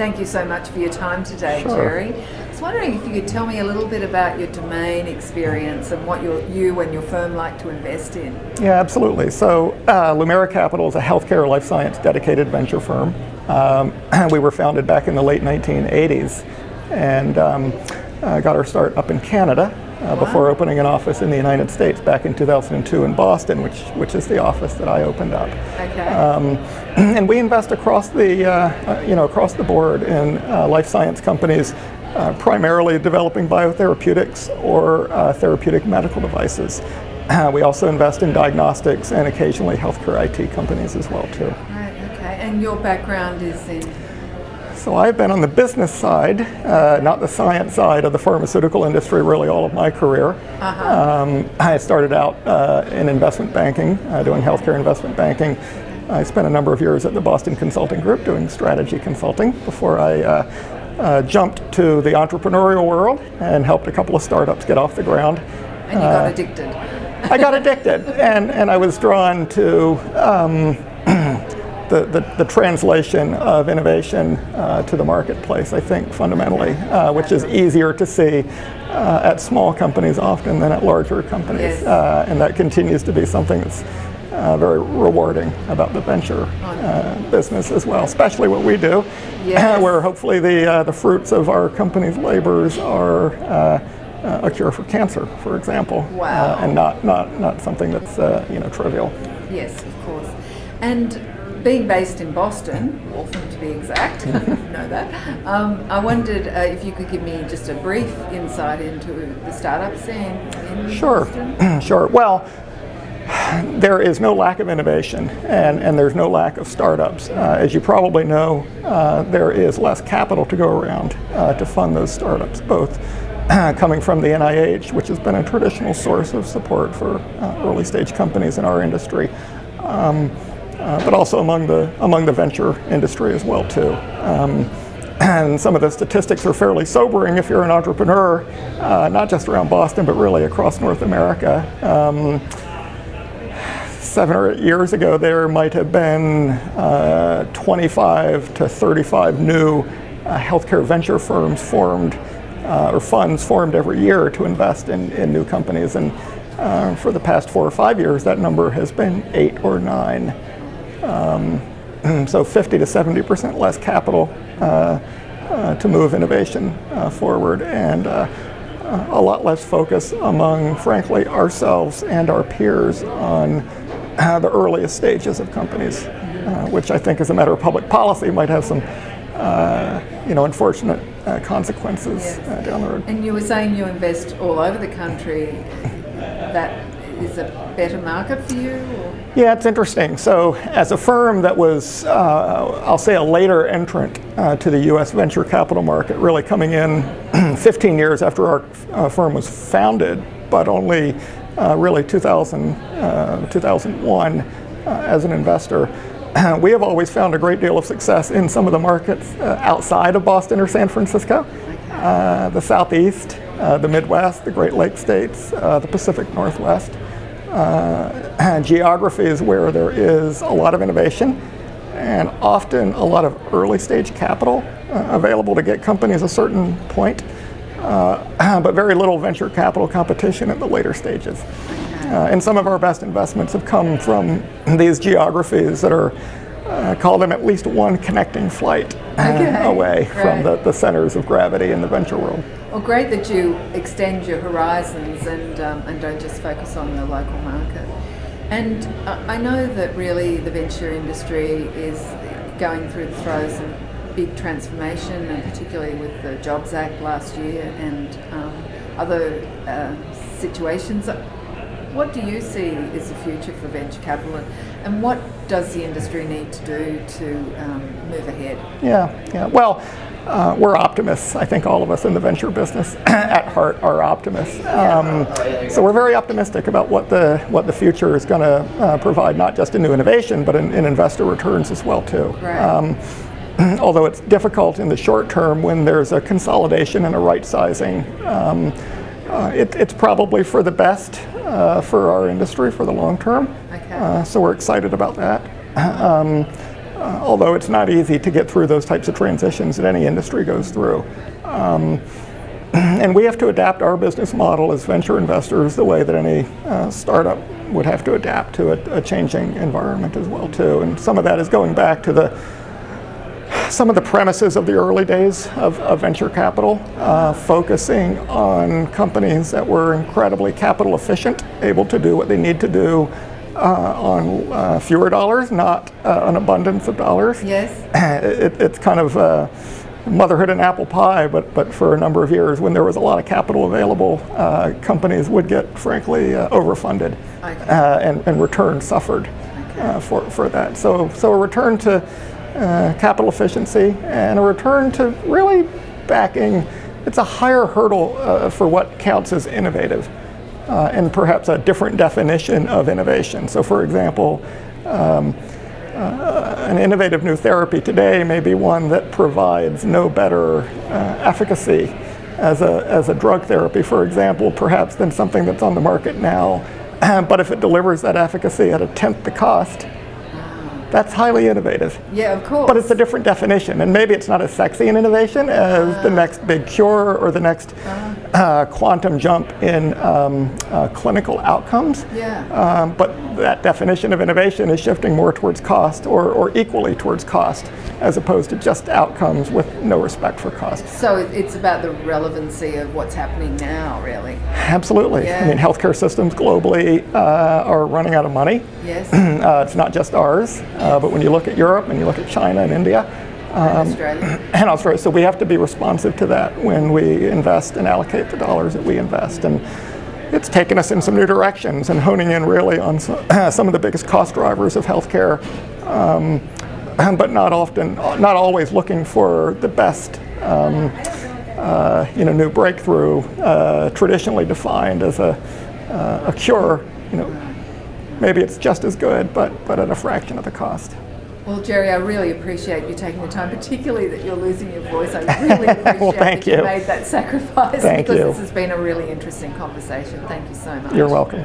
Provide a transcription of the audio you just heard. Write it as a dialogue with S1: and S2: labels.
S1: Thank you so much for your time today,
S2: Sure.
S1: Gerry. I was wondering if you could tell me a little bit about your domain experience and what you and your firm like to invest in.
S2: Yeah, absolutely. So Lumira Capital is a healthcare life science dedicated venture firm. We were founded back in the late 1980s and got our start up in Canada before opening an office in the United States back in 2002 in Boston, which is the office that I opened up.
S1: Okay.
S2: And we invest across the across the board in life science companies, primarily developing biotherapeutics or therapeutic medical devices. We also invest in diagnostics and occasionally healthcare IT companies as well too.
S1: Right. Okay. And your background is in?
S2: So I've been on the business side, not the science side of the pharmaceutical industry, really all of my career. I started out in investment banking, doing healthcare investment banking. I spent a number of years at the Boston Consulting Group doing strategy consulting before I jumped to the entrepreneurial world and helped a couple of startups get off the ground.
S1: And you got addicted.
S2: I got addicted, and I was drawn to the translation of innovation to the marketplace, I think, fundamentally, which is easier to see at small companies often than at larger companies.
S1: Yes.
S2: And that continues to be something that's very rewarding about the venture business as well, especially what we do, where hopefully the fruits of our company's labors are a cure for cancer, for example, and not something that's trivial.
S1: Yes, of course. And being based in Boston, Waltham to be exact, you know that, I wondered if you could give me just a brief insight into the startup scene in Boston.
S2: Sure. Well, there is no lack of innovation and there's no lack of startups. As you probably know, there is less capital to go around to fund those startups, both coming from the NIH, which has been a traditional source of support for early stage companies in our industry, but also among the venture industry as well too. And some of the statistics are fairly sobering if you're an entrepreneur, not just around Boston, but really across North America. 7 or 8 years ago, there might have been 25 to 35 new healthcare venture firms formed, or funds formed every year to invest in new companies. And for the past 4 or 5 years, that number has been 8 or 9. So 50 to 70% less capital to move innovation forward, and a lot less focus among, frankly, ourselves and our peers on the earliest stages of companies, which I think, as a matter of public policy, might have some unfortunate consequences down the road.
S1: And you were saying you invest all over the country. That is a better market for you? Or?
S2: Yeah, it's interesting. So as a firm that was, I'll say, a later entrant to the U.S. venture capital market, really coming in 15 years after our firm was founded, but only really 2001 as an investor, we have always found a great deal of success in some of the markets outside of Boston or San Francisco, the Southeast, the Midwest, the Great Lakes states, the Pacific Northwest. Geographies where there is a lot of innovation and often a lot of early stage capital available to get companies a certain point, but very little venture capital competition at the later stages. And some of our best investments have come from these geographies that are, call them at least one connecting flight away from the centers of gravity in the venture world.
S1: Well, great that you extend your horizons and don't just focus on the local market. And I know that really the venture industry is going through the throes of big transformation, and particularly with the Jobs Act last year and other situations. What do you see as the future for venture capital, and what does the industry need to do to move ahead? Yeah. Well, we're optimists. I think all of us in the venture business at heart are optimists. So we're very optimistic about what the future is going to provide, not just in new innovation, but in investor returns as well too. Right. Although it's difficult in the short term when there's a consolidation and a right sizing, it's probably for the best for our industry for the long term. Okay. So we're excited about that.
S2: although it's not easy to get through those types of transitions that any industry goes through. And we have to adapt our business model as venture investors the way that any startup would have to adapt to a changing environment as well too. And some of that is going back to some of the premises of the early days of venture capital, focusing on companies that were incredibly capital efficient, able to do what they need to do on fewer dollars, not an abundance of dollars.
S1: Yes.
S2: It's kind of motherhood and apple pie, but for a number of years when there was a lot of capital available, companies would get frankly overfunded, okay. And returns suffered, okay. For that. So a return to capital efficiency and a return to really backing, it's a higher hurdle for what counts as innovative, and perhaps a different definition of innovation. So for example, an innovative new therapy today may be one that provides no better efficacy as a drug therapy, for example, perhaps than something that's on the market now. But if it delivers that efficacy at a tenth the cost, that's highly innovative.
S1: Yeah, of course.
S2: But it's a different definition, and maybe it's not as sexy an innovation as the next big cure or the next quantum jump in clinical outcomes.
S1: Yeah.
S2: But that definition of innovation is shifting more towards cost, or equally towards cost, as opposed to just outcomes with no respect for cost.
S1: So it's about the relevancy of what's happening now, really.
S2: Absolutely.
S1: Yeah.
S2: I mean, healthcare systems globally are running out of money.
S1: Yes.
S2: It's not just ours, but when you look at Europe and you look at China and India, and Australia, so we have to be responsive to that when we invest and allocate the dollars that we invest. And it's taken us in some new directions and honing in really on some of the biggest cost drivers of healthcare, but not always looking for the best, new breakthrough, traditionally defined as a cure. Maybe it's just as good, but at a fraction of the cost.
S1: Well, Gerry, I really appreciate you taking the time, particularly that you're losing your voice. I really appreciate
S2: well,
S1: that you made that sacrifice,
S2: Thank
S1: because
S2: you.
S1: this has been a really interesting conversation. Thank you so much.
S2: You're welcome.